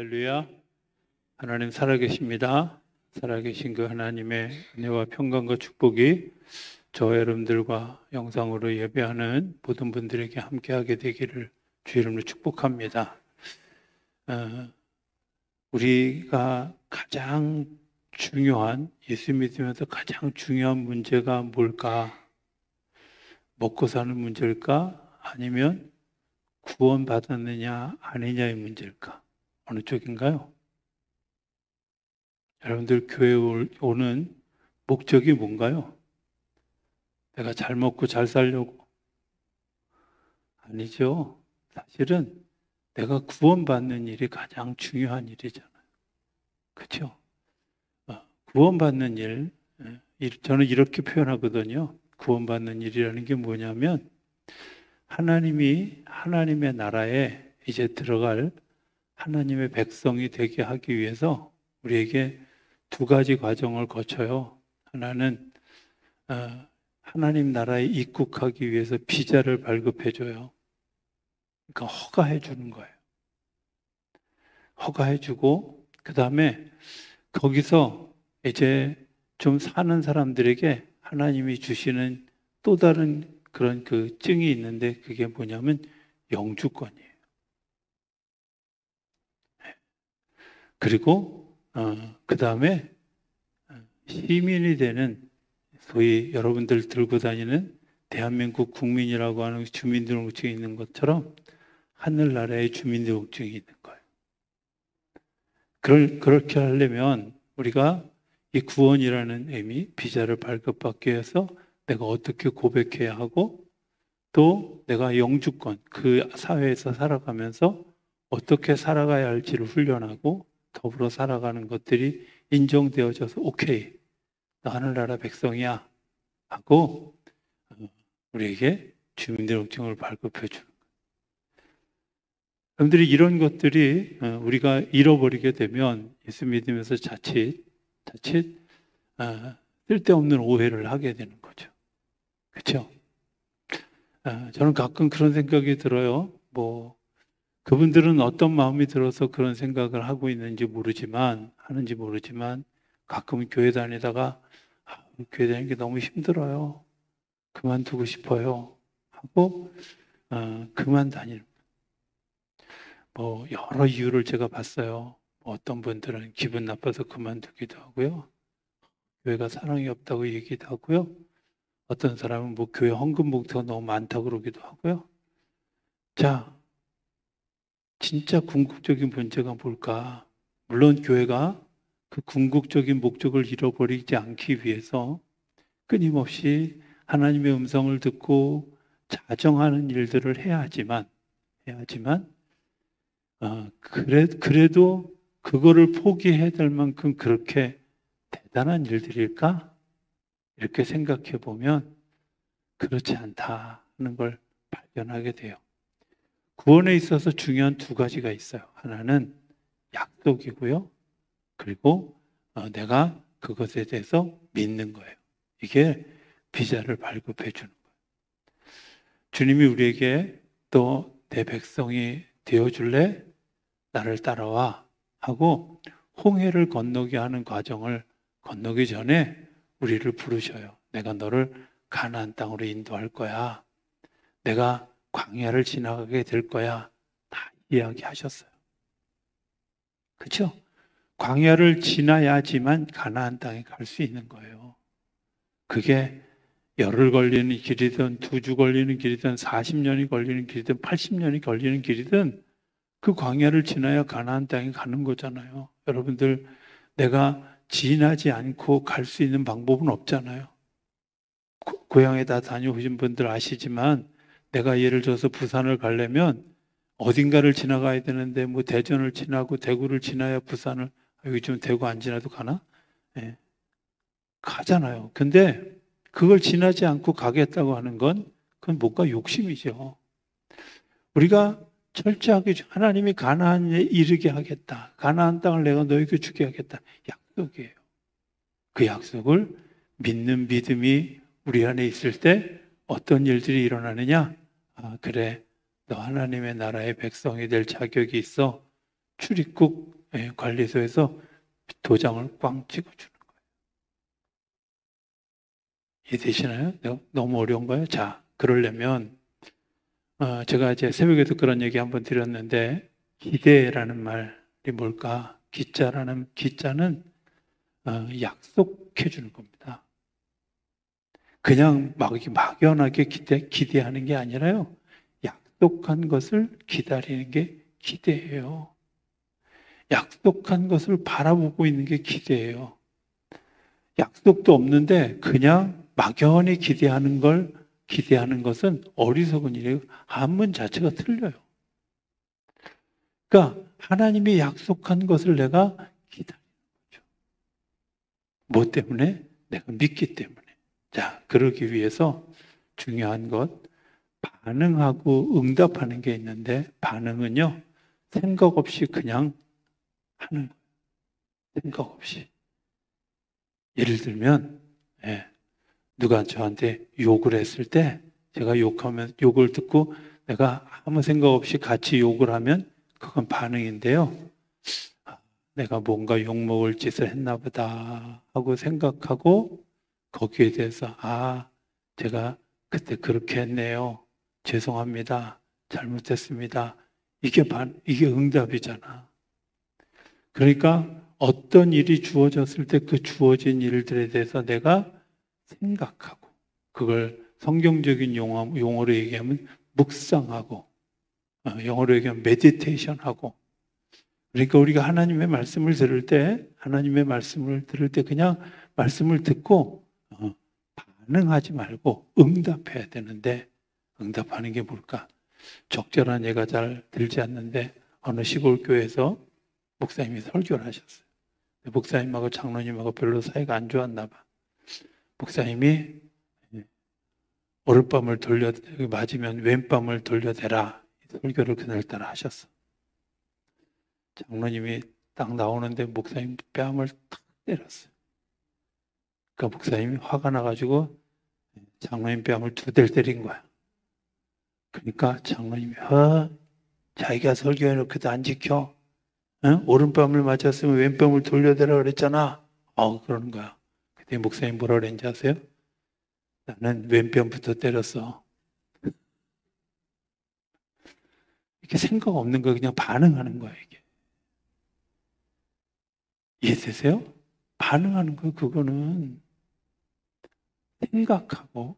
할렐루야. 하나님 살아계십니다. 살아계신 그 하나님의 은혜와 평강과 축복이 저 여러분들과 영상으로 예배하는 모든 분들에게 함께하게 되기를 주 이름으로 축복합니다. 우리가 가장 중요한, 예수 믿으면서 가장 중요한 문제가 뭘까? 먹고 사는 문제일까? 아니면 구원받았느냐 아니냐의 문제일까? 어느 쪽인가요? 여러분들 교회 오는 목적이 뭔가요? 내가 잘 먹고 잘 살려고? 아니죠. 사실은 내가 구원받는 일이 가장 중요한 일이잖아요. 그렇죠? 구원받는 일, 저는 이렇게 표현하거든요. 구원받는 일이라는 게 뭐냐면 하나님이 하나님의 나라에 이제 들어갈 하나님의 백성이 되게 하기 위해서 우리에게 두 가지 과정을 거쳐요. 하나는 하나님 나라에 입국하기 위해서 비자를 발급해줘요. 그러니까 허가해주는 거예요. 허가해주고 그 다음에 거기서 이제 좀 사는 사람들에게 하나님이 주시는 또 다른 그런 그 증이 있는데 그게 뭐냐면 영주권이에요. 그리고 그 다음에 시민이 되는 소위 여러분들 들고 다니는 대한민국 국민이라고 하는 주민등록증이 있는 것처럼 하늘나라의 주민등록증이 있는 거예요. 그렇게 하려면 우리가 이 구원이라는 의미, 비자를 발급받기 위해서 내가 어떻게 고백해야 하고 또 내가 영주권, 그 사회에서 살아가면서 어떻게 살아가야 할지를 훈련하고 더불어 살아가는 것들이 인정되어져서 오케이, 너 하늘나라 백성이야 하고 우리에게 주민등록증을 발급해 주는 거예요. 여러분들이 이런 것들이 우리가 잃어버리게 되면 예수 믿으면서 자칫 쓸데없는 오해를 하게 되는 거죠. 그렇죠? 저는 가끔 그런 생각이 들어요. 그분들은 어떤 마음이 들어서 그런 생각을 하고 있는지 하는지 모르지만 가끔은 교회 다니다가 교회 다니는 게 너무 힘들어요. 그만두고 싶어요. 하고 그만 다니는 여러 이유를 제가 봤어요. 어떤 분들은 기분 나빠서 그만두기도 하고요. 교회가 사랑이 없다고 얘기도 하고요. 어떤 사람은 교회 헌금 목표가 너무 많다고 그러기도 하고요. 자, 진짜 궁극적인 문제가 뭘까? 물론 교회가 그 궁극적인 목적을 잃어버리지 않기 위해서 끊임없이 하나님의 음성을 듣고 자정하는 일들을 해야 하지만 그래도 그거를 포기해야 될 만큼 그렇게 대단한 일들일까? 이렇게 생각해 보면 그렇지 않다는 걸 발견하게 돼요. 구원에 있어서 중요한 두 가지가 있어요. 하나는 약속이고요. 그리고 내가 그것에 대해서 믿는 거예요. 이게 비자를 발급해 주는 거예요. 주님이 우리에게 또 내 백성이 되어줄래? 나를 따라와 하고 홍해를 건너게 하는 과정을 건너기 전에 우리를 부르셔요. 내가 너를 가나안 땅으로 인도할 거야. 내가 광야를 지나가게 될 거야. 다 이야기하셨어요. 그렇죠? 광야를 지나야지만 가나안 땅에 갈 수 있는 거예요. 그게 열흘 걸리는 길이든 2주 걸리는 길이든 40년이 걸리는 길이든 80년이 걸리는 길이든 그 광야를 지나야 가나안 땅에 가는 거잖아요. 여러분들 내가 지나지 않고 갈 수 있는 방법은 없잖아요. 고향에 다 다녀오신 분들 아시지만 내가 예를 들어서 부산을 가려면 어딘가를 지나가야 되는데 대전을 지나고 대구를 지나야 부산을 요즘 대구 안 지나도 가나? 네. 가잖아요. 근데 그걸 지나지 않고 가겠다고 하는 건 그건 뭔가 욕심이죠. 우리가 철저하게 하나님이 가나안에 이르게 하겠다. 가나안 땅을 내가 너에게 주게 하겠다. 약속이에요. 그 약속을 믿는 믿음이 우리 안에 있을 때 어떤 일들이 일어나느냐? 그래. 너 하나님의 나라의 백성이 될 자격이 있어. 출입국 관리소에서 도장을 꽝 찍어주는 거예요. 이해되시나요? 너무 어려운가요? 자, 그러려면 제가 이제 새벽에도 그런 얘기 한번 드렸는데 기대라는 말이 뭘까? 기자는 약속해 주는 겁니다. 그냥 막연하게 기대하는 게 아니라요. 약속한 것을 기다리는 게 기대예요. 약속한 것을 바라보고 있는 게 기대예요. 약속도 없는데 그냥 막연히 기대하는 것은 어리석은 일이에요. 한문 자체가 틀려요. 그러니까 하나님이 약속한 것을 내가 기다리는 거죠. 뭐 때문에? 내가 믿기 때문에. 자, 그러기 위해서 중요한 것, 반응하고 응답하는 게 있는데 반응은요, 생각 없이 그냥 하는 거예요. 생각 없이. 예를 들면 누가 저한테 욕을 했을 때 제가 욕을 듣고 내가 아무 생각 없이 같이 욕을 하면 그건 반응인데요. 내가 뭔가 욕먹을 짓을 했나 보다 하고 생각하고 거기에 대해서 제가 그때 그렇게 했네요. 죄송합니다. 잘못했습니다. 이게 응답이잖아. 그러니까 어떤 일이 주어졌을 때 그 주어진 일들에 대해서 내가 생각하고 그걸 성경적인 용어로 얘기하면 묵상하고 영어로 얘기하면 메디테이션하고 그러니까 우리가 하나님의 말씀을 들을 때 그냥 말씀을 듣고 반응하지 말고 응답해야 되는데 응답하는 게 뭘까? 적절한 예가 잘 들지 않는데 어느 시골 교회에서 목사님이 설교를 하셨어요. 목사님하고 장로님하고 별로 사이가 안 좋았나 봐. 목사님이 오른밤을 맞으면 왼밤을 돌려대라 설교를 그날따라 하셨어. 장로님이 딱 나오는데 목사님 뺨을 탁 때렸어요. 그러니까 목사님이 화가 나가지고 장로님 뺨을 2대를 때린 거야. 그러니까 장로님이 자기가 설교해놓고도 안 지켜? 응? 오른밤을 맞았으면 왼밤을 돌려대라 그랬잖아. 그러는 거야. 그때 목사님 뭐라 그랬는지 아세요? 나는 왼뺨부터 때렸어. 이렇게 생각 없는 거 그냥 반응하는 거야 이게. 이해되세요? 반응하는 거 그거는 생각하고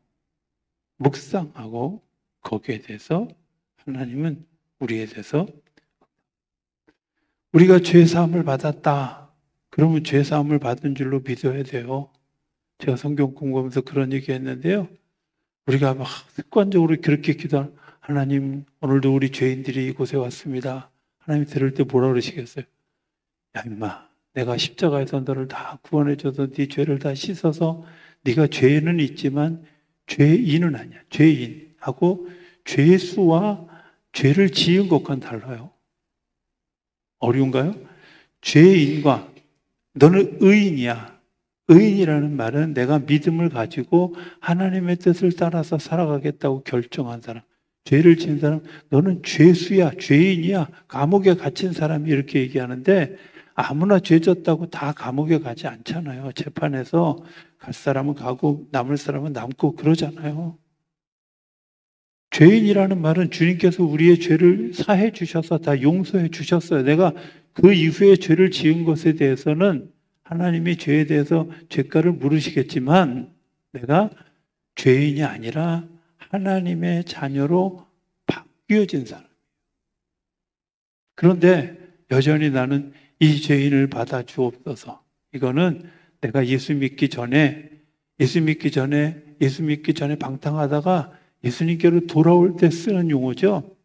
묵상하고 거기에 대해서 하나님은 우리에 대해서 우리가 죄사함을 받았다. 그러면 죄사함을 받은 줄로 믿어야 돼요. 제가 성경 공부하면서 그런 얘기 했는데요. 우리가 막 습관적으로 그렇게 기도하는 하나님 오늘도 우리 죄인들이 이곳에 왔습니다. 하나님 들을 때 뭐라 그러시겠어요? 야 임마 내가 십자가에서 너를 다 구원해줘서 네 죄를 다 씻어서 네가 죄는 있지만 죄인은 아니야. 죄인하고 죄수와 죄를 지은 것과는 달라요. 어려운가요? 죄인과 너는 의인이야. 의인이라는 말은 내가 믿음을 가지고 하나님의 뜻을 따라서 살아가겠다고 결정한 사람. 죄를 지은 사람, 너는 죄수야, 죄인이야, 감옥에 갇힌 사람이 이렇게 얘기하는데 아무나 죄 졌다고 다 감옥에 가지 않잖아요. 재판에서 갈 사람은 가고 남을 사람은 남고 그러잖아요. 죄인이라는 말은 주님께서 우리의 죄를 사해 주셔서 다 용서해 주셨어요. 내가 그 이후에 죄를 지은 것에 대해서는 하나님이 죄에 대해서 죄가를 물으시겠지만 내가 죄인이 아니라 하나님의 자녀로 바뀌어진 사람. 그런데 여전히 나는 이 죄인을 받아 주옵소서. 이거는 내가 예수 믿기 전에 방탕하다가 예수님께로 돌아올 때 쓰는 용어죠.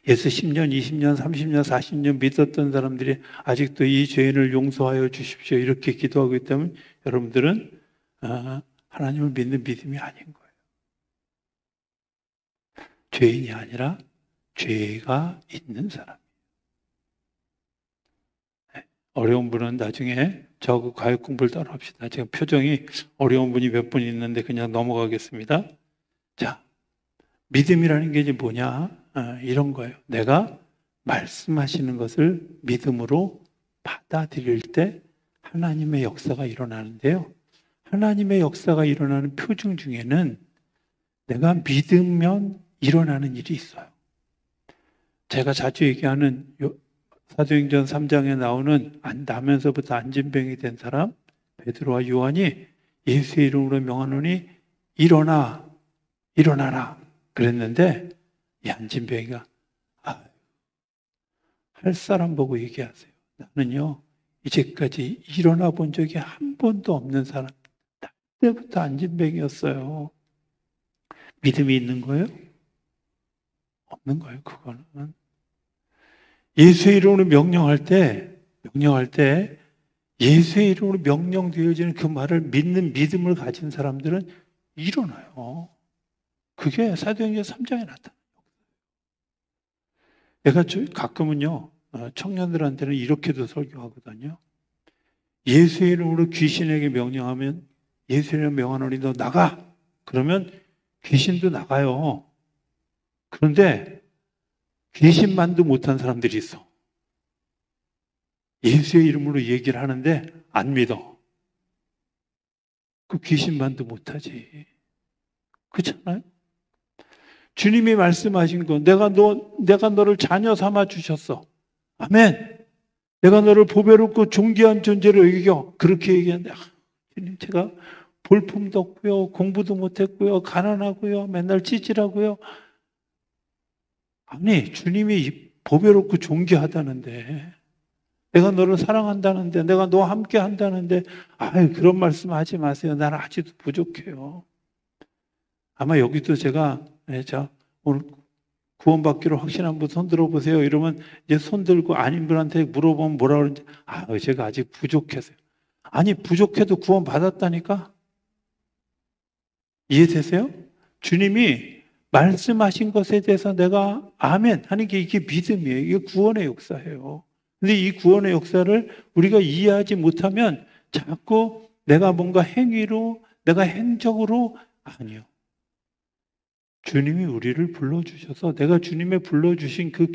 예수 10년, 20년, 30년, 40년 믿었던 사람들이 아직도 이 죄인을 용서하여 주십시오. 이렇게 기도하고 있다면 여러분들은 하나님을 믿는 믿음이 아닌 거예요. 죄인이 아니라 죄가 있는 사람. 어려운 분은 나중에 저 과역 공부를 따로 합시다. 지금 표정이 어려운 분이 몇 분 있는데 그냥 넘어가겠습니다. 자, 믿음이라는 게 이제 뭐냐? 이런 거예요. 내가 말씀하시는 것을 믿음으로 받아들일 때 하나님의 역사가 일어나는데요. 하나님의 역사가 일어나는 표징 중에는 내가 믿으면 일어나는 일이 있어요. 제가 자주 얘기하는 사도행전 3장에 나오는 나면서부터 안진병이 된 사람 베드로와 요한이 예수의 이름으로 명하노니 일어나라 그랬는데 이 안진병이가 할 사람 보고 얘기하세요. 나는요 이제까지 일어나 본 적이 한 번도 없는 사람. 그때부터 안진병이었어요. 믿음이 있는 거예요? 없는 거예요. 그거는 예수의 이름으로 명령할 때 예수의 이름으로 명령되어지는 그 말을 믿는 믿음을 가진 사람들은 일어나요. 그게 사도행전 3장에 나타나요. 내가 가끔은요 청년들한테는 이렇게도 설교하거든요. 예수의 이름으로 귀신에게 명령하면 예수의 이름으로 명하노니 너 나가. 그러면 귀신도 나가요. 그런데 귀신만도 못한 사람들이 있어. 예수의 이름으로 얘기를 하는데 안 믿어. 그 귀신만도 못하지. 그렇잖아요? 주님이 말씀하신 거 내가 너를 자녀 삼아 주셨어. 아멘. 내가 너를 보배롭고 존귀한 존재로 여겨. 그렇게 얘기하는데 주님 제가 볼품도 없고요. 공부도 못했고요. 가난하고요. 맨날 찌질하고요. 아니 주님이 보배롭고 존귀하다는데 내가 너를 사랑한다는데 내가 너와 함께 한다는데 그런 말씀 하지 마세요. 나는 아직도 부족해요. 아마 여기도 제가 오늘 구원받기로 확신한 분 손 들어보세요. 이러면 이제 손 들고 아닌 분한테 물어보면 뭐라 그러는지 제가 아직 부족해서요. 아니 부족해도 구원 받았다니까? 이해되세요? 주님이 말씀하신 것에 대해서 내가 아멘 하는 게 이게 믿음이에요. 이게 구원의 역사예요. 근데 이 구원의 역사를 우리가 이해하지 못하면 자꾸 내가 뭔가 행위로 내가 행적으로 아니요. 주님이 우리를 불러주셔서 내가 주님의 불러주신 그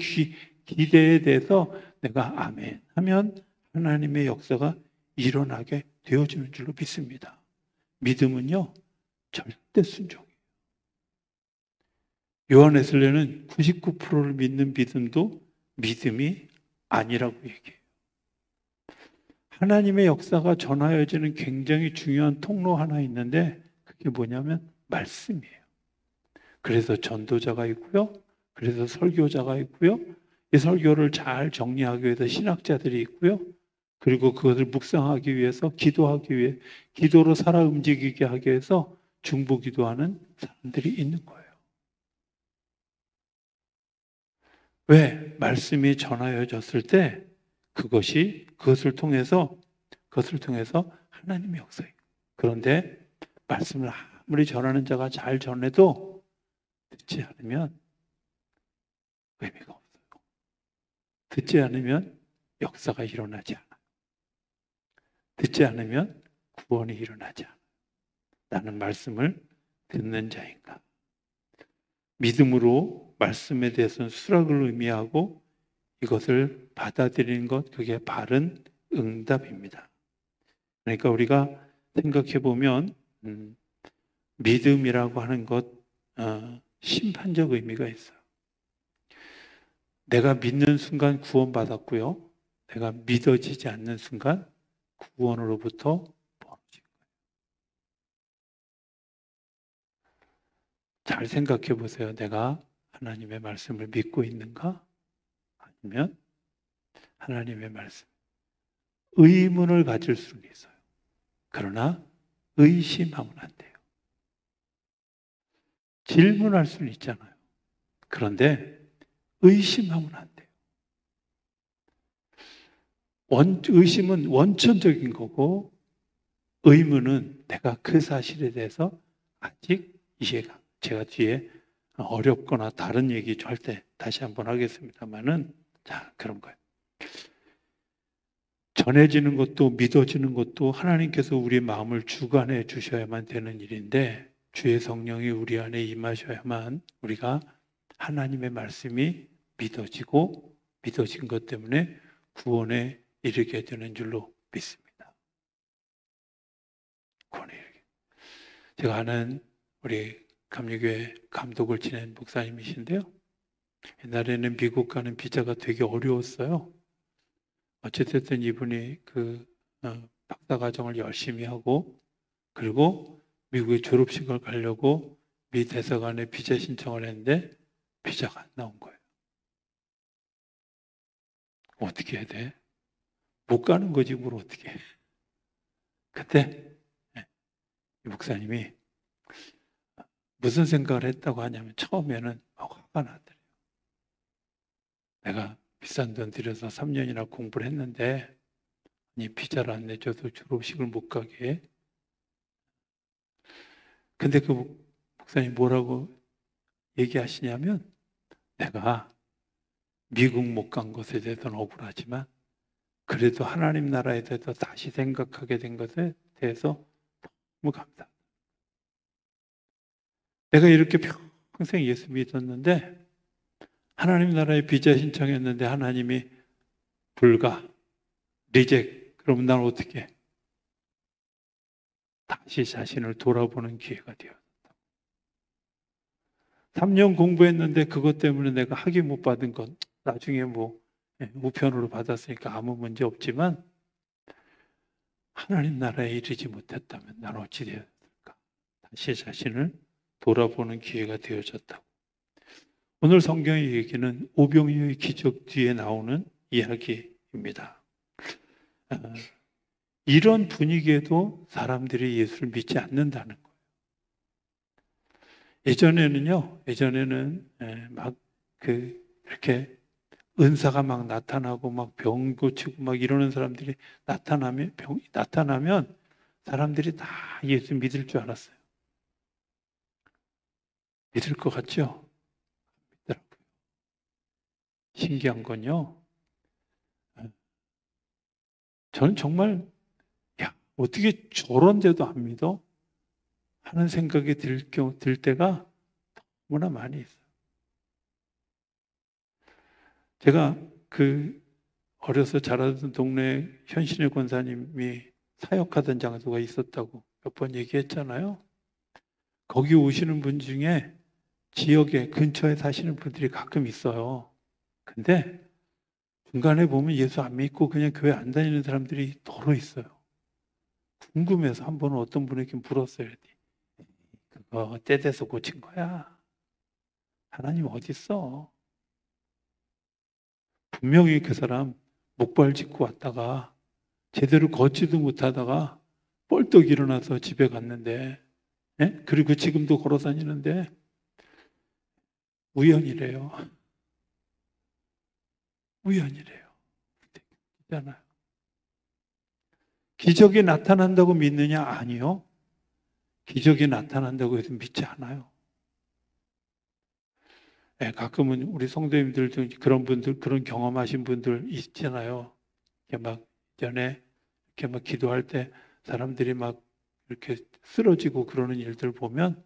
기대에 대해서 내가 아멘 하면 하나님의 역사가 일어나게 되어지는 줄로 믿습니다. 믿음은요 절대 순종이에요. 요한 웨슬레는 99%를 믿는 믿음도 믿음이 아니라고 얘기해요. 하나님의 역사가 전하여지는 굉장히 중요한 통로 하나 있는데 그게 뭐냐면 말씀이에요. 그래서 전도자가 있고요. 그래서 설교자가 있고요. 이 설교를 잘 정리하기 위해서 신학자들이 있고요. 그리고 그것을 묵상하기 위해서 기도하기 위해 기도로 살아 움직이게 하기 위해서 중보기도하는 사람들이 있는 거예요. 왜? 말씀이 전하여졌을 때 그것을 통해서 하나님의 역사예요. 그런데 말씀을 아무리 전하는 자가 잘 전해도 듣지 않으면 의미가 없어요. 듣지 않으면 역사가 일어나지 않아요. 듣지 않으면 구원이 일어나지 않아요. 나는 말씀을 듣는 자인가? 믿음으로 말씀에 대해서는 수락을 의미하고 이것을 받아들이는 것, 그게 바른 응답입니다. 그러니까 우리가 생각해 보면 믿음이라고 하는 것 심판적 의미가 있어요. 내가 믿는 순간 구원받았고요. 내가 믿어지지 않는 순간 구원으로부터 멀어진 거예요. 잘 생각해 보세요. 내가 하나님의 말씀을 믿고 있는가? 아니면 하나님의 말씀 의문을 가질 수는 있어요. 그러나 의심하면 안 돼요. 질문할 수는 있잖아요. 그런데 의심하면 안 돼요. 의심은 원천적인 거고 의문은 내가 그 사실에 대해서 아직 이해가 제가 뒤에 어렵거나 다른 얘기 할 때 다시 한번 하겠습니다만은 자 그런 거예요. 전해지는 것도 믿어지는 것도 하나님께서 우리의 마음을 주관해 주셔야만 되는 일인데 주의 성령이 우리 안에 임하셔야만 우리가 하나님의 말씀이 믿어지고 믿어진 것 때문에 구원에 이르게 되는 줄로 믿습니다. 구원에 이르게. 제가 아는 우리 감리교회 감독을 지낸 목사님이신데요. 옛날에는 미국 가는 비자가 되게 어려웠어요. 어쨌든 이분이 박사과정을 열심히 하고 그리고 미국에 졸업식을 가려고 미 대사관에 비자 신청을 했는데 비자가 안 나온 거예요. 어떻게 해야 돼? 못 가는 거지 뭘 어떻게 해. 그때 이 목사님이 무슨 생각을 했다고 하냐면 처음에는 화가 나더래요. 내가 비싼 돈 들여서 3년이나 공부를 했는데 이 비자를 안 내줘서 졸업식을 못 가게 해. 근데 그 목사님 뭐라고 얘기하시냐면 내가 미국 못 간 것에 대해서는 억울하지만 그래도 하나님 나라에 대해서 다시 생각하게 된 것에 대해서 너무 감사하다. 내가 이렇게 평생 예수 믿었는데 하나님 나라에 비자 신청했는데 하나님이 불가, 리젝. 그러면 난 어떻게 해? 다시 자신을 돌아보는 기회가 되었다. 3년 공부했는데 그것 때문에 내가 학위 못 받은 건 나중에 우편으로 받았으니까 아무 문제 없지만 하나님 나라에 이르지 못했다면 난 어찌 되었을까? 다시 자신을 돌아보는 기회가 되어졌다고. 오늘 성경의 얘기는 오병이어의 기적 뒤에 나오는 이야기입니다. 이런 분위기에도 사람들이 예수를 믿지 않는다는 거예요. 예전에는 이렇게 은사가 막 나타나고 막 병 고치고 막 이러는 사람들이 나타나면 사람들이 다 예수 믿을 줄 알았어요. 믿을 것 같죠? 믿더라고요. 신기한 건요. 저는 정말 어떻게 저런 데도 안 믿어? 하는 생각이 들 때가 너무나 많이 있어요. 제가 어려서 자라던 동네 현신의 권사님이 사역하던 장소가 있었다고 몇 번 얘기했잖아요. 거기 오시는 분 중에 지역에 근처에 사시는 분들이 가끔 있어요. 근데 중간에 보면 예수 안 믿고 그냥 교회 안 다니는 사람들이 더러 있어요. 궁금해서 한 번은 어떤 분에게 물었어요. 그거 때 돼서 고친 거야. 하나님 어디 있어? 분명히 그 사람 목발 짚고 왔다가 제대로 걷지도 못하다가 뻘떡 일어나서 집에 갔는데, 그리고 지금도 걸어 다니는데 우연이래요. 우연이래요. 있잖아요. 기적이 나타난다고 믿느냐? 아니요. 기적이 나타난다고 해서 믿지 않아요. 가끔은 우리 성도님들도 그런 분들, 그런 경험하신 분들 있잖아요. 전에 이렇게 막 기도할 때 사람들이 막 이렇게 쓰러지고 그러는 일들 보면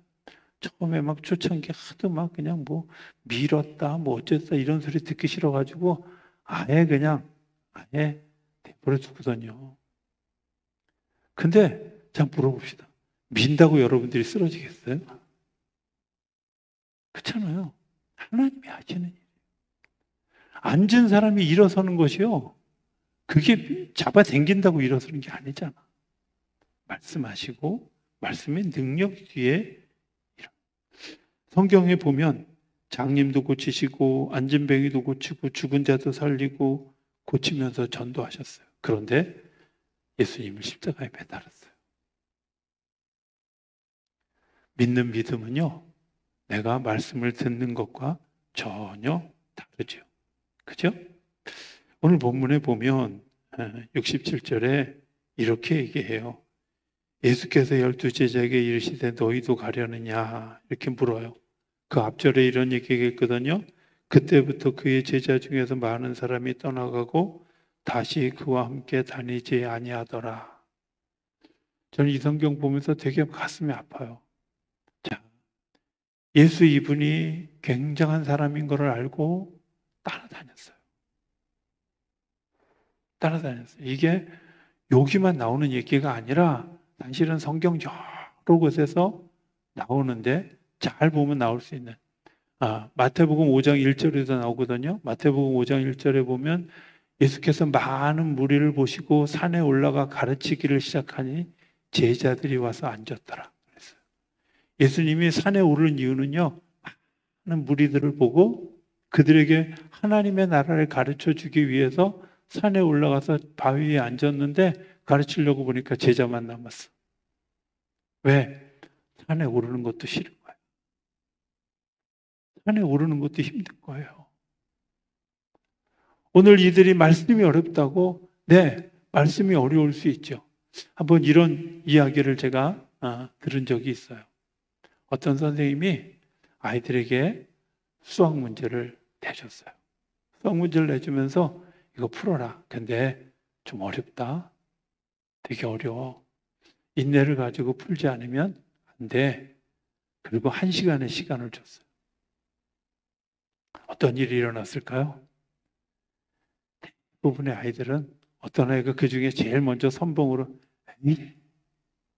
처음에 막 초창기 하도 막 그냥 밀었다, 어쨌다 이런 소리 듣기 싫어가지고 아예 내버려 두거든요. 근데 자 물어봅시다. 민다고 여러분들이 쓰러지겠어요? 그렇잖아요. 하나님이 하시는 일이에요. 앉은 사람이 일어서는 것이요. 그게 잡아당긴다고 일어서는 게 아니잖아. 말씀하시고 말씀의 능력 뒤에 성경에 보면 장님도 고치시고 앉은 뱅이도 고치고 죽은 자도 살리고 고치면서 전도하셨어요. 그런데 예수님을 십자가에 매달았어요. 믿는 믿음은요, 내가 말씀을 듣는 것과 전혀 다르죠. 그죠? 오늘 본문에 보면 67절에 이렇게 얘기해요. 예수께서 12제자에게 이르시되 너희도 가려느냐 이렇게 물어요. 그 앞절에 이런 얘기가 있거든요. 그때부터 그의 제자 중에서 많은 사람이 떠나가고 다시 그와 함께 다니지 아니하더라. 저는 이 성경 보면서 되게 가슴이 아파요. 자, 예수 이분이 굉장한 사람인 것을 알고 따라다녔어요. 따라다녔어요. 이게 여기만 나오는 얘기가 아니라 사실은 성경 여러 곳에서 나오는데 잘 보면 나올 수 있는 마태복음 5장 1절에도 나오거든요. 마태복음 5장 1절에 보면 예수께서 많은 무리를 보시고 산에 올라가 가르치기를 시작하니 제자들이 와서 앉았더라. 그랬어요. 예수님이 산에 오른 이유는요, 많은 무리들을 보고 그들에게 하나님의 나라를 가르쳐 주기 위해서 산에 올라가서 바위에 앉았는데 가르치려고 보니까 제자만 남았어. 왜? 산에 오르는 것도 싫은 거예요. 산에 오르는 것도 힘든 거예요. 오늘 이들이 말씀이 어렵다고? 네, 말씀이 어려울 수 있죠. 한번 이런 이야기를 제가 들은 적이 있어요. 어떤 선생님이 아이들에게 수학 문제를 내줬어요. 수학 문제를 내주면서 이거 풀어라. 근데 좀 어렵다. 되게 어려워. 인내를 가지고 풀지 않으면 안 돼. 그리고 1시간의 시간을 줬어요. 어떤 일이 일어났을까요? 대부분의 아이들은 어떤 아이가 그 중에 제일 먼저 선봉으로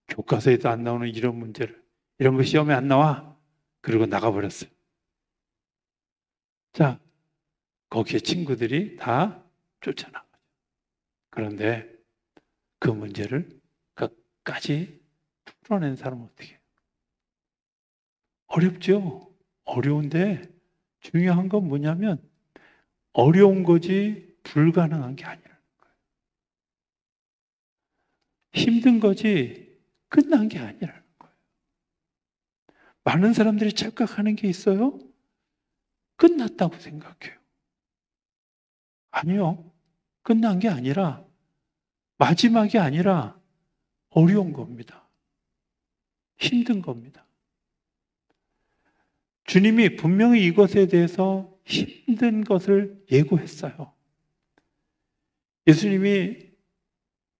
교과서에도 안 나오는 이런 문제를, 이런 거 시험에 안 나와. 그리고 나가버렸어요. 자, 거기에 친구들이 다 쫓아나가죠. 그런데 그 문제를 끝까지 풀어낸 사람은 어떻게 해요? 어렵죠? 어려운데 중요한 건 뭐냐면 어려운 거지 불가능한 게 아니라는 거예요. 힘든 거지 끝난 게 아니라는 거예요. 많은 사람들이 착각하는 게 있어요. 끝났다고 생각해요. 아니요. 끝난 게 아니라 마지막이 아니라 어려운 겁니다. 힘든 겁니다. 주님이 분명히 이것에 대해서 힘든 것을 예고했어요. 예수님이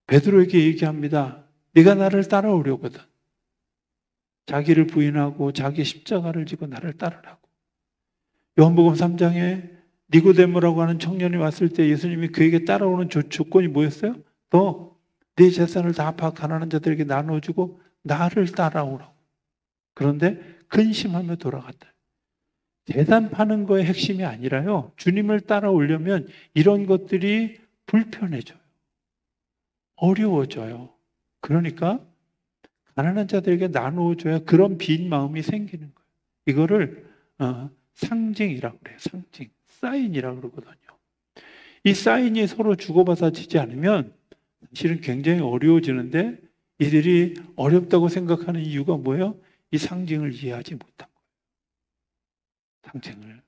베드로에게 얘기합니다. 네가 나를 따라오려거든. 자기를 부인하고 자기 십자가를 지고 나를 따르라고. 요한복음 3장에 니고데모라고 하는 청년이 왔을 때 예수님이 그에게 따라오는 조건이 뭐였어요? 너 네 재산을 다 가난한 자들에게 나눠주고 나를 따라오라고. 그런데 근심하며 돌아갔다. 재산 파는 거의 핵심이 아니라요. 주님을 따라오려면 이런 것들이 불편해져요. 어려워져요. 그러니까 가난한 자들에게 나누어줘야 그런 빈 마음이 생기는 거예요. 이거를 상징이라고 그래요. 상징. 사인이라고 그러거든요. 이 사인이 서로 주고받아지지 않으면 사실은 굉장히 어려워지는데 이들이 어렵다고 생각하는 이유가 뭐예요? 이 상징을 이해하지 못한 거예요. 상징을.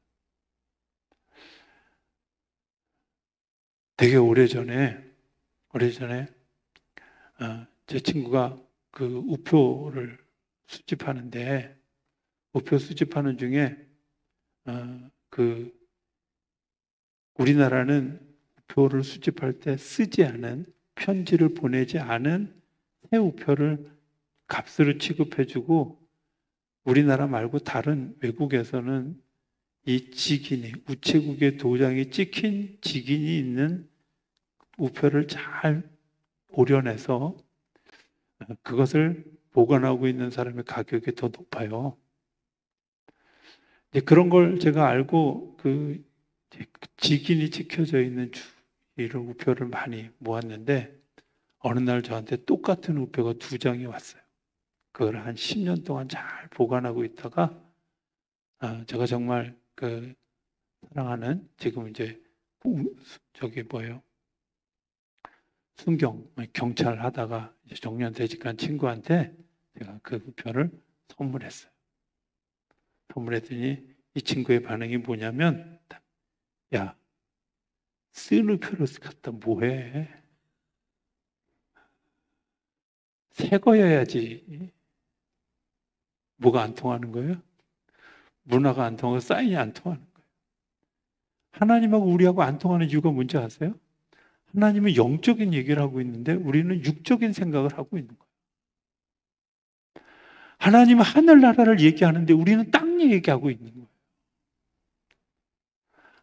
되게 오래전에 제 친구가 그 우표를 수집하는데 우표 수집하는 중에 우리나라는 우표를 수집할 때 쓰지 않은 편지를 보내지 않은 새 우표를 값으로 취급해주고 우리나라 말고 다른 외국에서는 이 직인이 우체국의 도장이 찍힌 직인이 있는 우표를 잘 오려내서 그것을 보관하고 있는 사람의 가격이 더 높아요. 그런 걸 제가 알고 그 직인이 찍혀져 있는 이런 우표를 많이 모았는데 어느 날 저한테 똑같은 우표가 2장이 왔어요. 그걸 한 10년 동안 잘 보관하고 있다가 제가 정말 사랑하는 지금 이제 경찰 하다가 이제 정년퇴직한 친구한테 제가 그 우표를 선물했어요. 선물했더니 이 친구의 반응이 뭐냐면 야, 쓴 우표를 갖다 뭐해? 새 거여야지. 뭐가 안 통하는 거예요? 문화가 안 통하고 사인이 안 통하는 거예요. 하나님하고 우리하고 안 통하는 이유가 뭔지 아세요? 하나님은 영적인 얘기를 하고 있는데 우리는 육적인 생각을 하고 있는 거예요. 하나님은 하늘나라를 얘기하는데 우리는 땅 얘기하고 있는 거예요.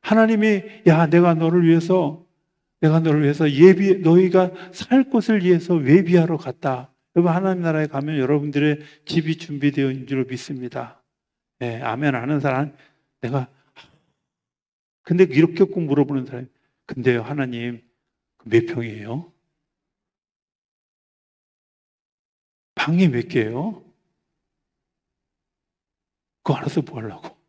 하나님이 야 내가 너를 위해서 내가 너를 위해서 너희가 살 곳을 위해서 예비하러 갔다. 여러분, 하나님 나라에 가면 여러분들의 집이 준비되어 있는 줄 믿습니다. 네, 아멘 하는 사람, 근데 이렇게 꼭 물어보는 사람이, 근데요, 하나님, 몇 평이에요? 방이 몇 개예요? 그거 알아서 뭐 하려고?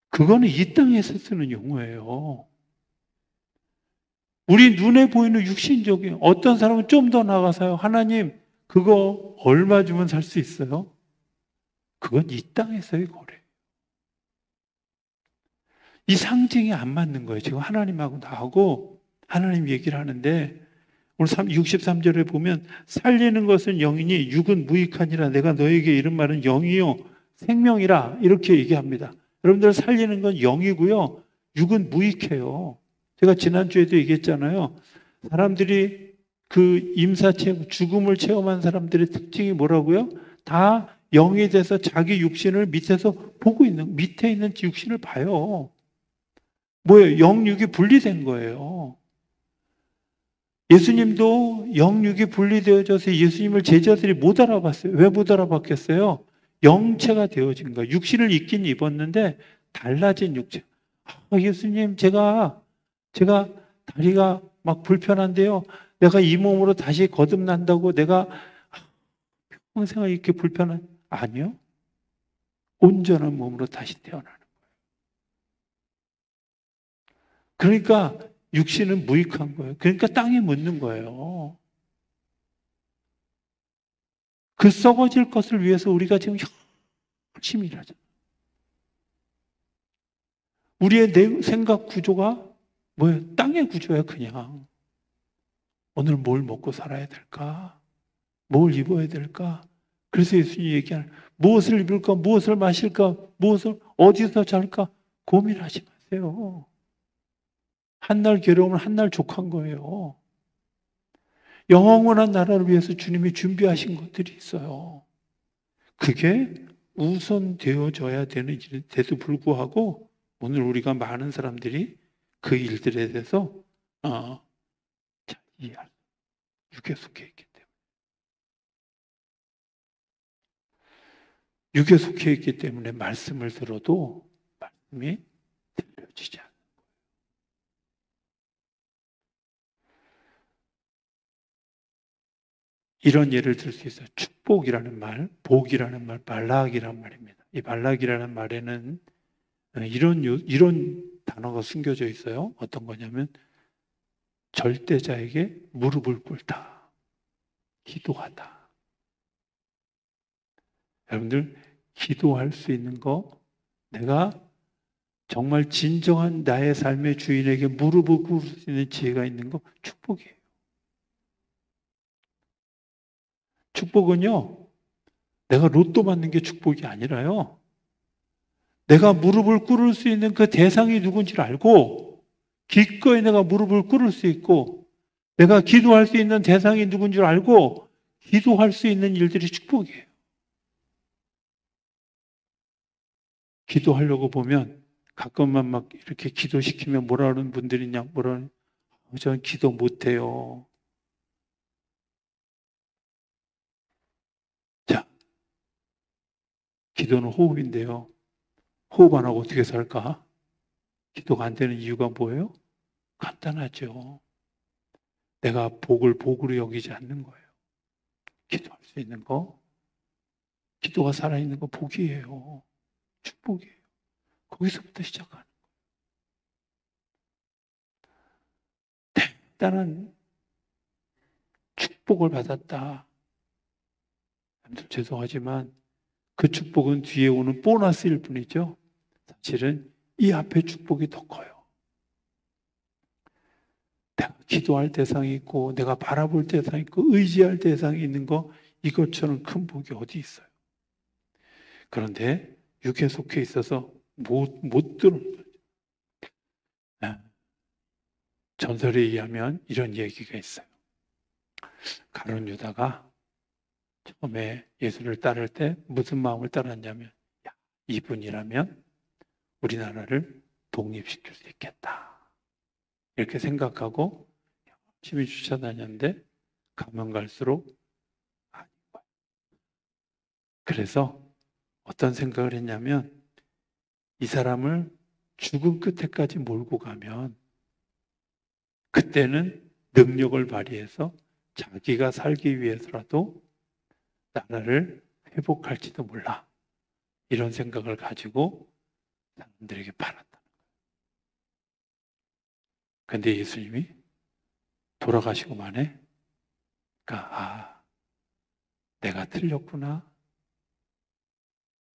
그거는 이 땅에서 쓰는 용어예요. 우리 눈에 보이는 육신적인, 어떤 사람은 좀 더 나가서요. 하나님, 그거 얼마 주면 살 수 있어요? 그건 이 땅에서의 거래. 이 상징이 안 맞는 거예요. 지금 하나님하고 나하고 하나님 얘기를 하는데, 오늘 63절에 보면 살리는 것은 영이니 육은 무익하니라. 내가 너에게 이런 말은 영이요 생명이라 이렇게 얘기합니다. 여러분들 살리는 건 영이고요. 육은 무익해요. 제가 지난주에도 얘기했잖아요. 사람들이 그 임사체험, 죽음을 체험한 사람들의 특징이 뭐라고요? 다 영이 돼서 자기 육신을 밑에서 보고 밑에 있는 육신을 봐요. 뭐예요? 영육이 분리된 거예요. 예수님도 영육이 분리되어져서 예수님을 제자들이 못 알아봤어요. 왜 못 알아봤겠어요? 영체가 되어진 거예요. 육신을 입긴 입었는데 달라진 육체. 예수님, 제가 다리가 막 불편한데요. 내가 이 몸으로 다시 거듭난다고 내가 평생 이렇게 불편한? 아니요. 온전한 몸으로 다시 태어나는 거예요. 그러니까 육신은 무익한 거예요. 그러니까 땅에 묻는 거예요. 그 썩어질 것을 위해서 우리가 지금 열심히 일하잖아요. 우리의 생각 구조가 뭐예요? 땅의 구조예요, 그냥. 오늘 뭘 먹고 살아야 될까? 뭘 입어야 될까? 그래서 예수님이 얘기하는 무엇을 입을까? 무엇을 마실까? 무엇을 어디서 잘까? 고민하지 마세요. 한날 괴로우면 한날 족한 거예요. 영원한 나라를 위해서 주님이 준비하신 것들이 있어요. 그게 우선되어져야 되는 일인데도 불구하고 오늘 우리가 많은 사람들이 그 일들에 대해서 잘 이해할 육에 속해 있기 때문에. 육에 속해 있기 때문에 말씀을 들어도 말씀이 들려지지 않아요. 이런 예를 들 수 있어요. 축복이라는 말, 복이라는 말, 발락이라는 말입니다. 이 발락이라는 말에는 이런 단어가 숨겨져 있어요. 어떤 거냐면 절대자에게 무릎을 꿇다, 기도하다. 여러분들 기도할 수 있는 거, 내가 정말 진정한 나의 삶의 주인에게 무릎을 꿇을 수 있는 지혜가 있는 거 축복이에요. 축복은요, 내가 로또 맞는 게 축복이 아니라요. 내가 무릎을 꿇을 수 있는 그 대상이 누군지를 알고 기꺼이 내가 무릎을 꿇을 수 있고 내가 기도할 수 있는 대상이 누군지를 알고 기도할 수 있는 일들이 축복이에요. 기도하려고 보면 가끔만 막 이렇게 기도시키면 뭐라 하는 분들이 있냐, 저는 기도 못해요. 자, 기도는 호흡인데요. 호흡 안 하고 어떻게 살까? 기도가 안 되는 이유가 뭐예요? 간단하죠. 내가 복을 복으로 여기지 않는 거예요. 기도할 수 있는 거, 기도가 살아있는 거 복이에요. 축복이에요. 거기서부터 시작하는 거예요. 대단한 축복을 받았다. 죄송하지만 그 축복은 뒤에 오는 보너스일 뿐이죠. 사실은 이 앞에 축복이 더 커요. 내가 기도할 대상이 있고 내가 바라볼 대상이 있고 의지할 대상이 있는 거, 이것처럼 큰 복이 어디 있어요. 그런데 육에 속해 있어서 못 들은 거죠. 전설에 의하면 이런 얘기가 있어요. 가룟 유다가 처음에 예수를 따를 때 무슨 마음을 따랐냐면, 이분이라면 우리나라를 독립시킬 수 있겠다. 이렇게 생각하고 열심히 쫓아다녔는데 가면 갈수록 아닌 거예요. 그래서 어떤 생각을 했냐면 이 사람을 죽음 끝에까지 몰고 가면 그때는 능력을 발휘해서 자기가 살기 위해서라도 나라를 회복할지도 몰라. 이런 생각을 가지고 사람들에게 팔았다. 근데 예수님이 돌아가시고 만에 그러니까 내가 틀렸구나.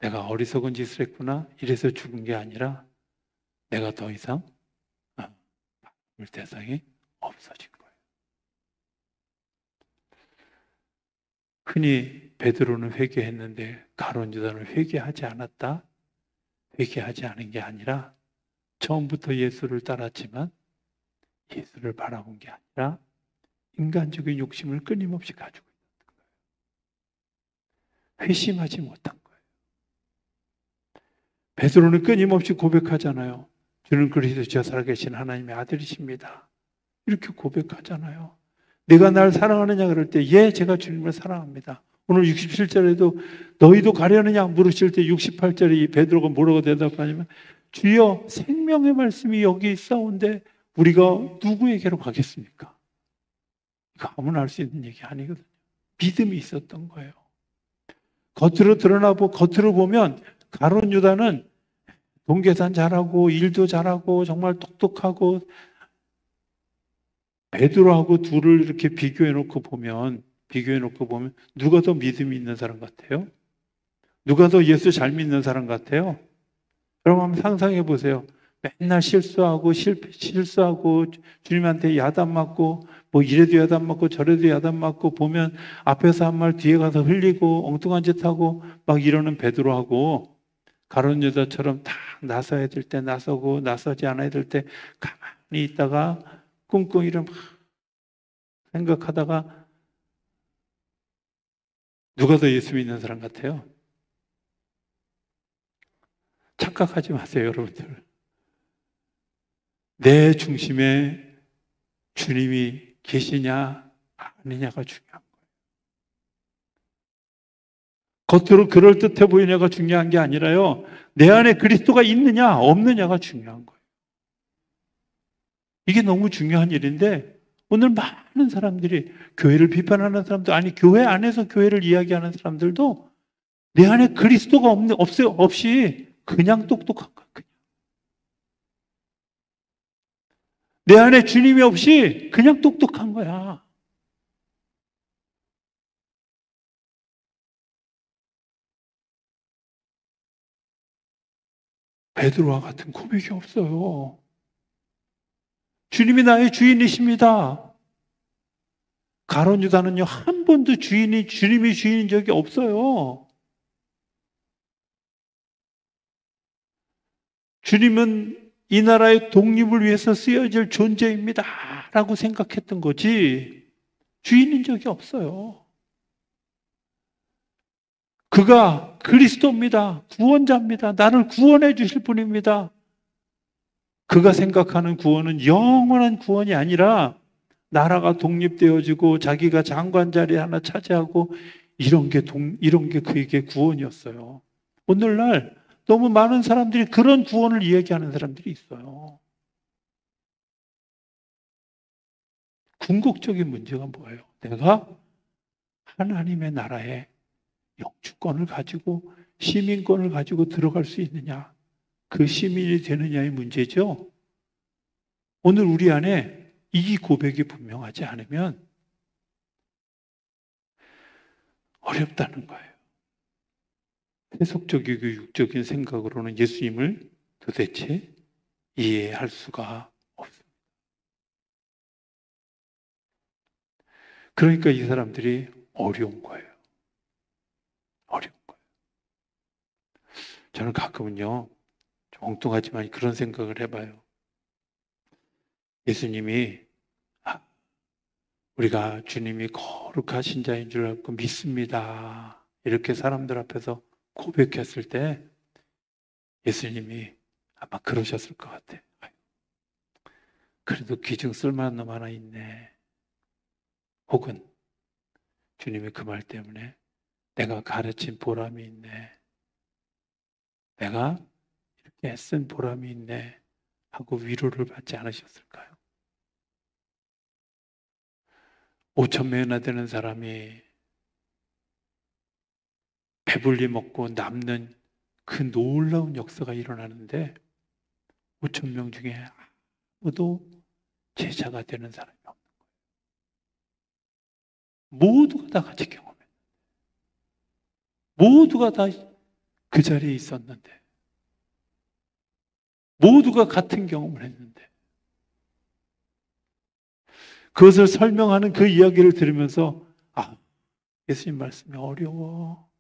내가 어리석은 짓을 했구나. 이래서 죽은 게 아니라 내가 더 이상 바라볼 대상이 없어진 거예요. 흔히 베드로는 회개했는데 가룟 유다는 회개하지 않았다. 회개하지 않은 게 아니라 처음부터 예수를 따랐지만 예수를 바라본 게 아니라 인간적인 욕심을 끊임없이 가지고 있었던 거예요. 회심하지 못한 거예요. 베드로는 끊임없이 고백하잖아요. 주는 그리스도 살아계신 하나님의 아들이십니다. 이렇게 고백하잖아요. 내가 날 사랑하느냐 그럴 때 예, 제가 주님을 사랑합니다. 오늘 67절에도 너희도 가려느냐 물으실 때 68절에 베드로가 뭐라고 대답하냐면 주여 생명의 말씀이 여기 있사온데 우리가 누구에게로 가겠습니까? 이거 아무나 할 수 있는 얘기 아니거든요. 믿음이 있었던 거예요. 겉으로 보면 가룟 유다는 돈 계산 잘하고 일도 잘하고 정말 똑똑하고 베드로하고 둘을 이렇게 비교해 놓고 보면 누가 더 믿음이 있는 사람 같아요? 누가 더 예수 잘 믿는 사람 같아요? 여러분 한번 상상해 보세요. 맨날 실수하고 주님한테 야단 맞고 뭐 이래도 야단 맞고 저래도 야단 맞고 보면 앞에서 한 말 뒤에 가서 흘리고 엉뚱한 짓 하고 막 이러는 베드로하고 가룟 유다처럼 다 나서야 될 때 나서고 나서지 않아야 될 때 가만히 있다가 꿍꿍이를 막 생각하다가 누가 더 예수 믿는 사람 같아요? 착각하지 마세요, 여러분들. 내 중심에 주님이 계시냐 아니냐가 중요한 거예요. 겉으로 그럴듯해 보이냐가 중요한 게 아니라요. 내 안에 그리스도가 있느냐 없느냐가 중요한 거예요. 이게 너무 중요한 일인데 오늘 많은 사람들이 교회를 비판하는 사람도 아니 교회 안에서 교회를 이야기하는 사람들도 내 안에 그리스도가 없이 그냥 똑똑한 거예요. 내 안에 주님이 없이 그냥 똑똑한 거야. 베드로와 같은 고백이 없어요. 주님이 나의 주인이십니다. 가룟 유다는요 한 번도 주님이 주인인 적이 없어요. 주님은 이 나라의 독립을 위해서 쓰여질 존재입니다 라고 생각했던 거지 주인인 적이 없어요. 그가 그리스도입니다. 구원자입니다. 나를 구원해 주실 분입니다. 그가 생각하는 구원은 영원한 구원이 아니라 나라가 독립되어지고 자기가 장관 자리 하나 차지하고 이런 게 그에게 구원이었어요. 오늘날 너무 많은 사람들이 그런 구원을 이야기하는 사람들이 있어요. 궁극적인 문제가 뭐예요? 내가 하나님의 나라에 영주권을 가지고 시민권을 가지고 들어갈 수 있느냐? 그 시민이 되느냐의 문제죠. 오늘 우리 안에 이 고백이 분명하지 않으면 어렵다는 거예요. 세속적이고 육적인 생각으로는 예수님을 도대체 이해할 수가 없습니다. 그러니까 이 사람들이 어려운 거예요. 어려운 거예요. 저는 가끔은요, 좀 엉뚱하지만 그런 생각을 해봐요. 예수님이 우리가 주님이 거룩하신 자인 줄 알고 믿습니다. 이렇게 사람들 앞에서 고백했을 때 예수님이 아마 그러셨을 것 같아요. 그래도 기증 쓸만한 놈 하나 있네. 혹은 주님이 그 말 때문에 내가 가르친 보람이 있네. 내가 이렇게 애쓴 보람이 있네. 하고 위로를 받지 않으셨을까요? 5천 명이나 되는 사람이 배불리 먹고 남는 그 놀라운 역사가 일어나는데 5천 명 중에 아무도 제자가 되는 사람이 없는 거예요. 모두가 다 같이 경험했는데, 모두가 다 그 자리에 있었는데, 모두가 같은 경험을 했는데, 그것을 설명하는 그 이야기를 들으면서 예수님 말씀이 어려워.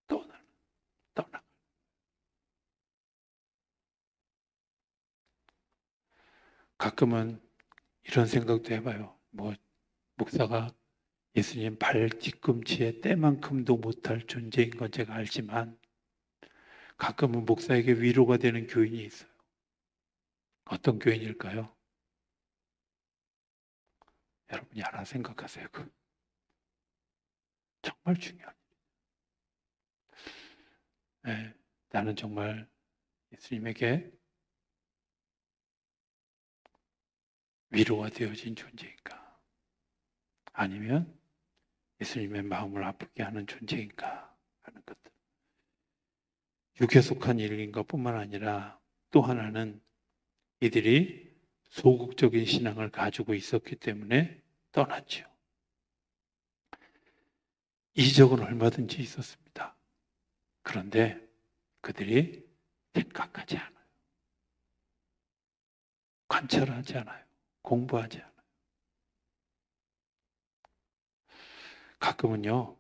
떠나. 가끔은 이런 생각도 해봐요. 목사가 예수님 발 뒤꿈치에 때만큼도 못할 존재인 건 제가 알지만 가끔은 목사에게 위로가 되는 교인이 있어요. 어떤 교인일까요? 여러분이 알아 생각하세요. 정말 중요한 일이에요. 나는 정말 예수님에게 위로가 되어진 존재인가? 아니면 예수님의 마음을 아프게 하는 존재인가? 하는 것들. 육에 속한 일인 것뿐만 아니라 또 하나는 이들이 소극적인 신앙을 가지고 있었기 때문에 떠났죠. 이적은 얼마든지 있었습니다. 그런데 그들이 생각하지 않아요. 관찰하지 않아요. 공부하지 않아요. 가끔은요,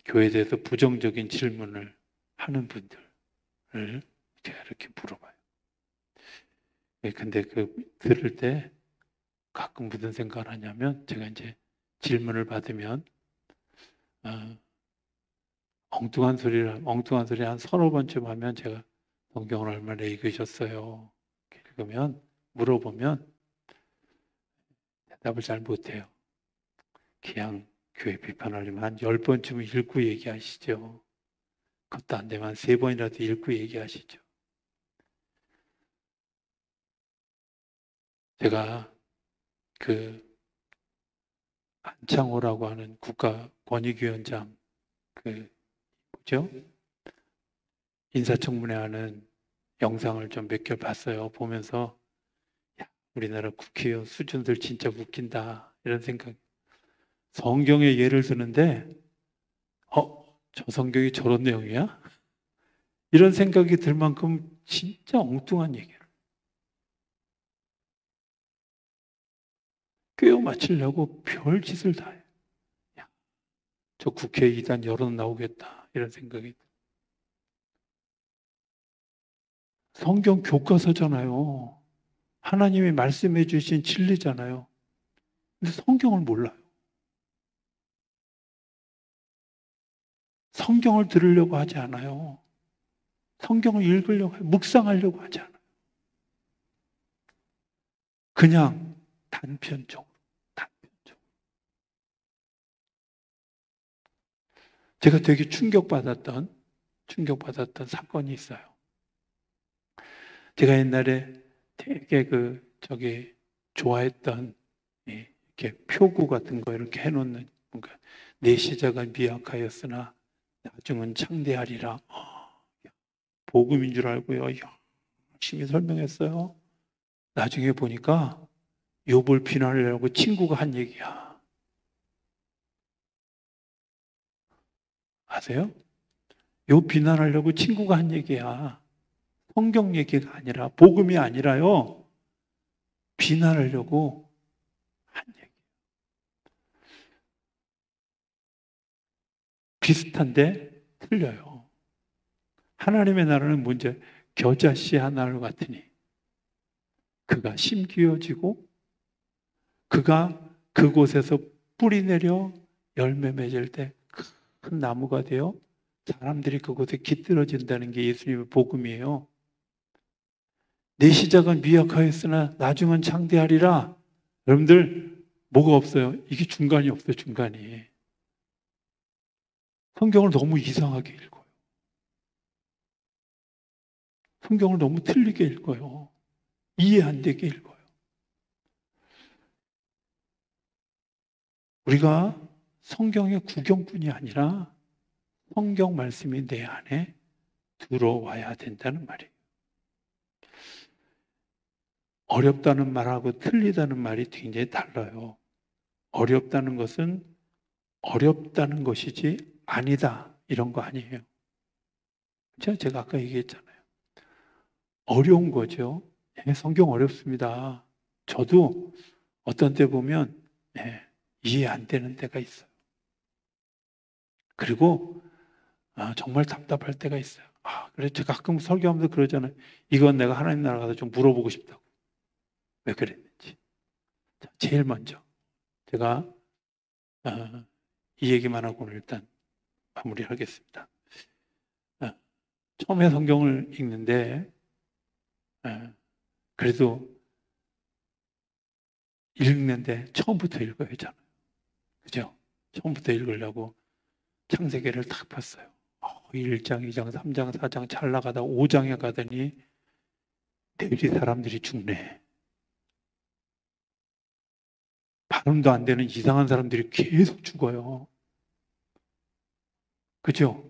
교회에 대해서 부정적인 질문을 하는 분들을 제가 이렇게 물어봐요. 근데 들을 때 가끔 무슨 생각을 하냐면, 제가 이제 질문을 받으면, 엉뚱한 소리 한 서너 번쯤 하면 제가 성경을 얼마나 읽으셨어요? 물어보면 대답을 잘 못해요. 그냥 교회 비판하려면 한 10번쯤은 읽고 얘기하시죠. 그것도 안 되면 3번이라도 읽고 얘기하시죠. 제가 안창호라고 하는 국가권익위원장 인사청문회 하는 영상을 좀 몇 개 봤어요. 보면서 우리나라 국회의원 수준들 진짜 웃긴다 이런 생각. 성경에 예를 드는데 저 성경이 저런 내용이야? 이런 생각이 들 만큼 진짜 엉뚱한 얘기를 꿰어 맞추려고 별짓을 다 해요. 저 국회 이단 여론 나오겠다 이런 생각이. 성경 교과서잖아요. 하나님이 말씀해 주신 진리잖아요. 근데 성경을 몰라요. 성경을 들으려고 하지 않아요. 성경을 읽으려고 해요. 묵상하려고 하지 않아요. 그냥 단편적으로. 제가 되게 충격받았던 사건이 있어요. 제가 옛날에 되게 좋아했던 이렇게 표구 같은 거 이렇게 해놓는 뭔가 내 시작은 미약하였으나 나중은 창대하리라. 복음인 줄 알고요. 열심히 설명했어요. 나중에 보니까 욥을 비난하려고 친구가 한 얘기야. 아세요? 욥 비난하려고 친구가 한 얘기야. 성경 얘기가 아니라, 복음이 아니라요. 비난하려고 한 얘기. 비슷한데 틀려요. 하나님의 나라는 문제, 겨자씨 하나를 같으니 그가 심기어지고 그가 그곳에서 뿌리 내려 열매 맺을 때 큰 나무가 되어 사람들이 그곳에 깃들어진다는 게 예수님의 복음이에요. 내 시작은 미약하였으나 나중은 창대하리라. 여러분들 뭐가 없어요? 이게 중간이 없어요. 중간이. 성경을 너무 이상하게 읽어요. 성경을 너무 틀리게 읽어요. 이해 안 되게 읽어요. 우리가 성경의 구경꾼이 아니라 성경 말씀이 내 안에 들어와야 된다는 말이에요. 어렵다는 말하고 틀리다는 말이 굉장히 달라요. 어렵다는 것은 어렵다는 것이지 아니다 이런 거 아니에요. 제가 아까 얘기했잖아요. 어려운 거죠. 성경 어렵습니다. 저도 어떤 때 보면 이해 안 되는 때가 있어요. 그리고 정말 답답할 때가 있어요. 그래서 제가 가끔 설교하면서 그러잖아요. 이건 내가 하나님 나라 가서 좀 물어보고 싶다고. 왜 그랬는지. 자, 제일 먼저 제가 이 얘기만 하고 오늘 일단 마무리하겠습니다. 처음에 성경을 읽는데 그래도 읽는데 처음부터 읽어야 하잖아요. 그죠? 처음부터 읽으려고 창세기를 딱 폈어요. 1장, 2장, 3장, 4장 잘 나가다 5장에 가더니 대리 사람들이 죽네. 발음도 안 되는 이상한 사람들이 계속 죽어요. 그죠?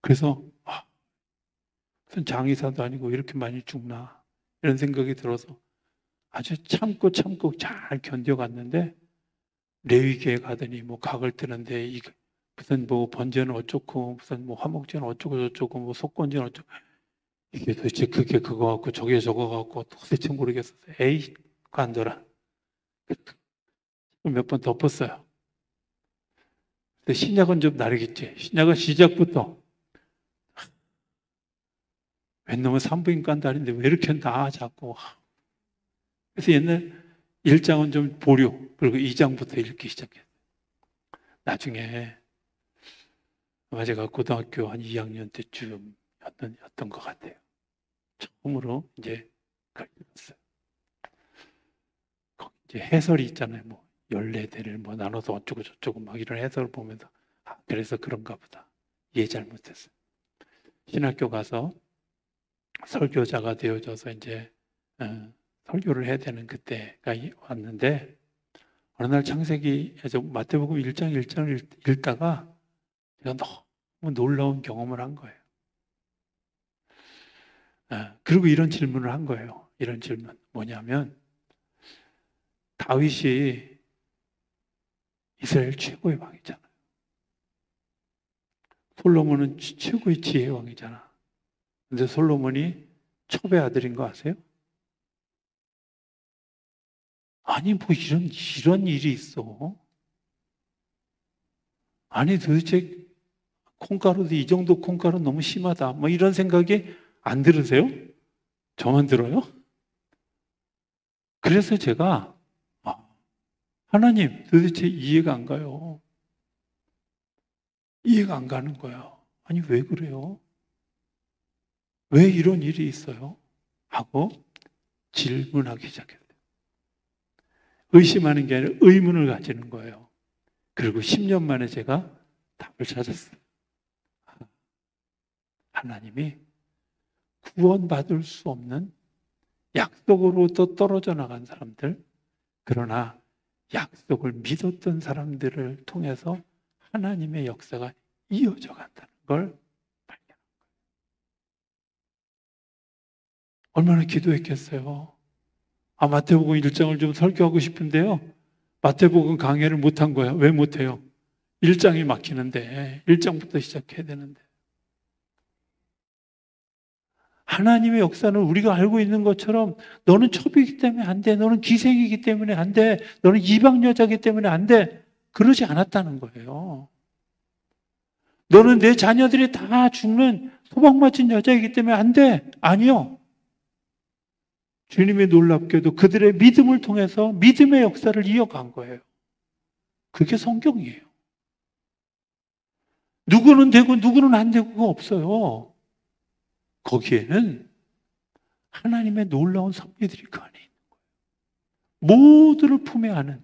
그래서 무슨 장의사도 아니고 이렇게 많이 죽나 이런 생각이 들어서 아주 참고 잘 견뎌갔는데 레위기에 가더니 뭐 각을 뜨는데 무슨 뭐 번제는 어쩌고 무슨 뭐 화목제는 어쩌고 저쩌고 뭐 속건제는 어쩌고 이게 도대체 그게 그거 같고 저게 저거 같고 도대체 모르겠어요. 에이 관둬라. 몇 번 덮었어요. 근데 신약은 좀 다르겠지. 신약은 시작부터 웬 놈은 산부인과는 다른데 왜 이렇게 나 자꾸. 그래서 옛날 1장은 좀 보류, 그리고 2장부터 읽기 시작했어요. 나중에 아마 제가 고등학교 한 2학년 때쯤이었던 것 같아요. 처음으로 이제 그걸 읽었어요. 거기 이제 해설이 있잖아요. 뭐 14대를 뭐 나눠서 어쩌고 저쩌고 막 이런 해설을 보면서 그래서 그런가 보다. 이해 잘못했어요. 신학교 가서 설교자가 되어져서 이제 설교를 해야 되는 그때가 왔는데 어느 날 창세기에서 마태복음 1장을 읽다가 제가 너무 놀라운 경험을 한 거예요. 그리고 이런 질문을 한 거예요. 이런 질문 뭐냐면 다윗이 이스라엘 최고의 왕이잖아요. 솔로몬은 최고의 지혜의 왕이잖아. 근데 솔로몬이 첩의 아들인 거 아세요? 아니 뭐 이런 일이 있어. 아니 도대체 콩가루도 이 정도 콩가루 너무 심하다. 뭐 이런 생각이 안 들으세요? 저만 들어요? 그래서 제가 하나님 도대체 이해가 안 가요. 이해가 안 가는 거야. 아니 왜 그래요? 왜 이런 일이 있어요? 하고 질문하기 시작했어요. 의심하는 게 아니라 의문을 가지는 거예요. 그리고 10년 만에 제가 답을 찾았어요. 하나님이 구원받을 수 없는 약속으로부터 떨어져 나간 사람들, 그러나 약속을 믿었던 사람들을 통해서 하나님의 역사가 이어져 간다는 걸 발견한 거예요. 얼마나 기도했겠어요. 마태복음 1장을 좀 설교하고 싶은데요. 마태복음 강해를 못한 거예요. 왜 못해요? 1장이 막히는데 1장부터 시작해야 되는데. 하나님의 역사는 우리가 알고 있는 것처럼 너는 첩이기 때문에 안 돼. 너는 기생이기 때문에 안 돼. 너는 이방 여자이기 때문에 안 돼. 그러지 않았다는 거예요. 너는 내 자녀들이 다 죽는 소방 맞은 여자이기 때문에 안 돼. 아니요. 주님이 놀랍게도 그들의 믿음을 통해서 믿음의 역사를 이어간 거예요. 그게 성경이에요. 누구는 되고 누구는 안 되고가 없어요. 거기에는 하나님의 놀라운 섭리들이 그 안에 있는 거예요. 모두를 품에 안은,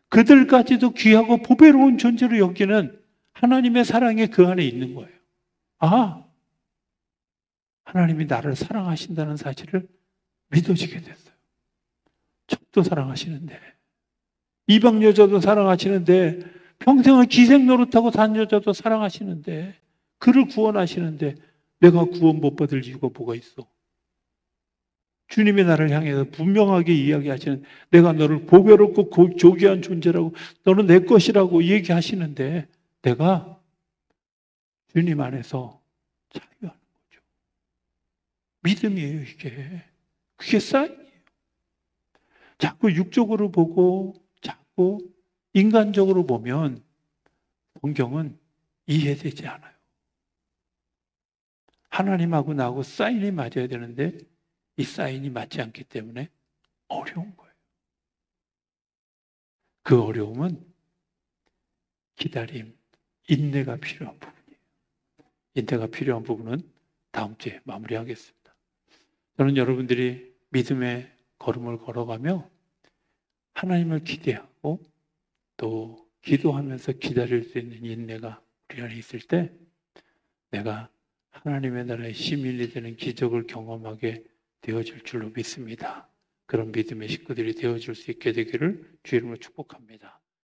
그들까지도 귀하고 보배로운 존재로 여기는 하나님의 사랑이 그 안에 있는 거예요. 아, 하나님이 나를 사랑하신다는 사실을 믿어지게 됐어요. 척도 사랑하시는데, 이방 여자도 사랑하시는데, 평생을 기생 노릇하고 산 여자도 사랑하시는데, 그를 구원하시는데 내가 구원 못 받을 이유가 뭐가 있어? 주님이 나를 향해서 분명하게 이야기하시는, 내가 너를 보배롭고 조귀한 존재라고, 너는 내 것이라고 얘기하시는데 내가 주님 안에서 자유하는 거죠. 믿음이에요, 이게. 그게 사인이에요. 자꾸 육적으로 보고 자꾸 인간적으로 보면 성경은 이해되지 않아요. 하나님하고 나하고 사인이 맞아야 되는데 이 사인이 맞지 않기 때문에 어려운 거예요. 그 어려움은 기다림, 인내가 필요한 부분이에요. 인내가 필요한 부분은 다음 주에 마무리하겠습니다. 저는 여러분들이 믿음의 걸음을 걸어가며 하나님을 기대하고 또 기도하면서 기다릴 수 있는 인내가 우리 안에 있을 때 내가 하나님의 나라의 시민이 되는 기적을 경험하게 되어질 줄로 믿습니다. 그런 믿음의 식구들이 되어줄 수 있게 되기를 주의 이름으로 축복합니다.